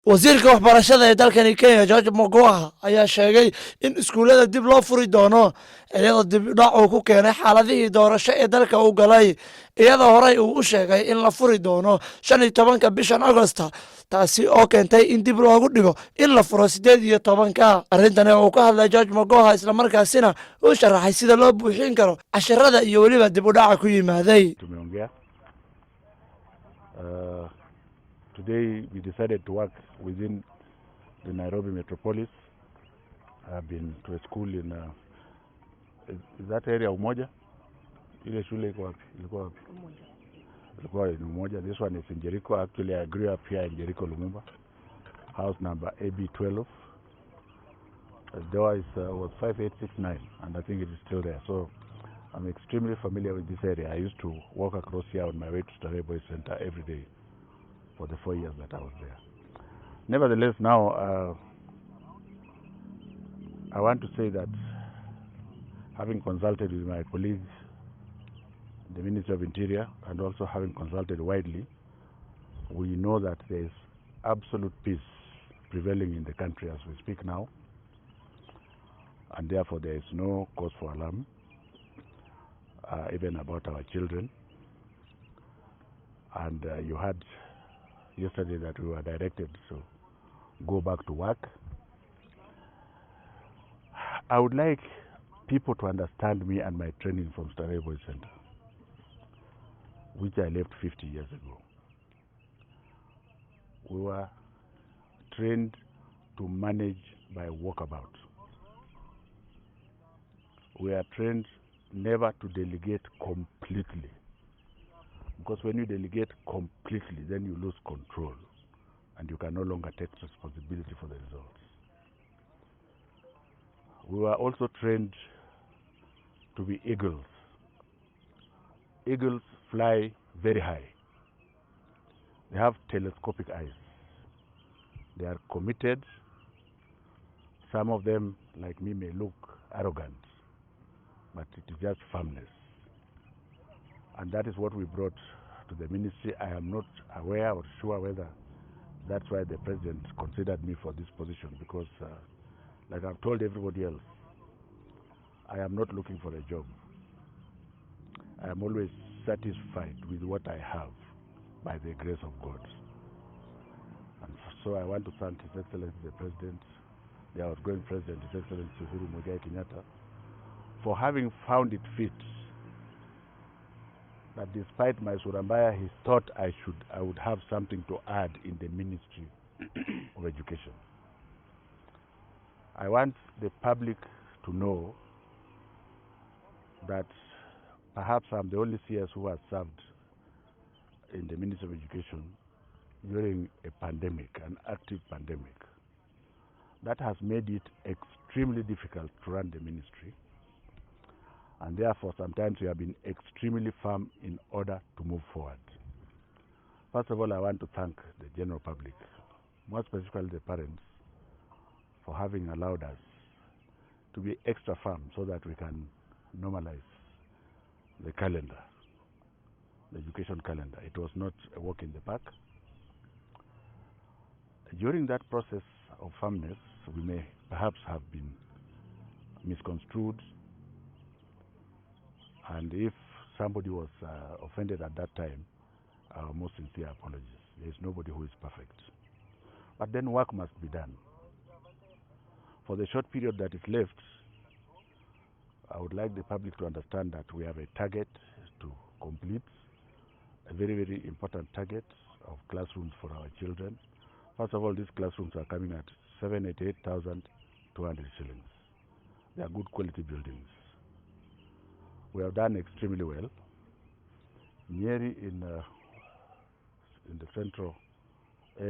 Wasiirka Waxbarashada ee dalkani Kenya George Gobaha ayaa sheegay in iskuulada dib loo furi doono iyadoo dib u dhac uu ku keenay xaaladihii doorasho ee dalka u galay, iyadoo horey uu u sheegay in la furi doono 15 bishan Agosto, taasi oo keentay in dib loogu dhigo in la furo 18. Arrintani oo uu ka hadlay George Gobaha isla markaasina uu sharaxay sida loo buuxin karo casharrada iyo weliba dib u dhaca ku yimaaday. Today we decided to work within the Nairobi metropolis. I've been to a school in is that area Umoja? Ile shule iko wapi? Ilikuwa wapi? Umoja. Ilikuwa in Umoja. This one is in Jericho. Actually, I grew up here in Jericho, Lumumba. House number AB12. The door is was 5869, and I think it is still there. So I'm extremely familiar with this area. I used to walk across here on my way to Starehe Boys Center every day for the 4 years that I was there. Nevertheless, now I want to say that having consulted with my colleagues in the Ministry of Interior and also having consulted widely, we know that there is absolute peace prevailing in the country as we speak now, and therefore there is no cause for alarm, even about our children. And you had yesterday that we were directed to go back to work. I would like people to understand me and my training from Starehe Boys Center, which I left 50 years ago. We were trained to manage by walkabout. We are trained never to delegate completely. Because when you delegate completely, then you lose control and you can no longer take responsibility for the results. We were also trained to be eagles. Eagles fly very high. They have telescopic eyes. They are committed. Some of them, like me, may look arrogant, but it is just firmness. And that is what we brought to the ministry. I am not aware or sure whether that's why the president considered me for this position, because like I've told everybody else, I am not looking for a job. I am always satisfied with what I have by the grace of God. And so I want to thank His Excellency the President, the outgoing President, His Excellency Uhuru Muigai Kenyatta, for having found it fit that despite my Surambaya, he thought I would have something to add in the Ministry of Education. I want the public to know that perhaps I'm the only CS who has served in the Ministry of Education during a pandemic, an active pandemic. That has made it extremely difficult to run the ministry. And therefore, sometimes we have been extremely firm in order to move forward. First of all, I want to thank the general public, more specifically the parents, for having allowed us to be extra firm so that we can normalize the calendar, the education calendar. It was not a walk in the park. During that process of firmness, we may perhaps have been misconstrued. And if somebody was offended at that time, our most sincere apologies. There is nobody who is perfect. But then work must be done. For the short period that is left, I would like the public to understand that we have a target to complete, a very, very important target of classrooms for our children. First of all, these classrooms are coming at 788,200 shillings. They are good quality buildings. We have done extremely well. Nyeri in the central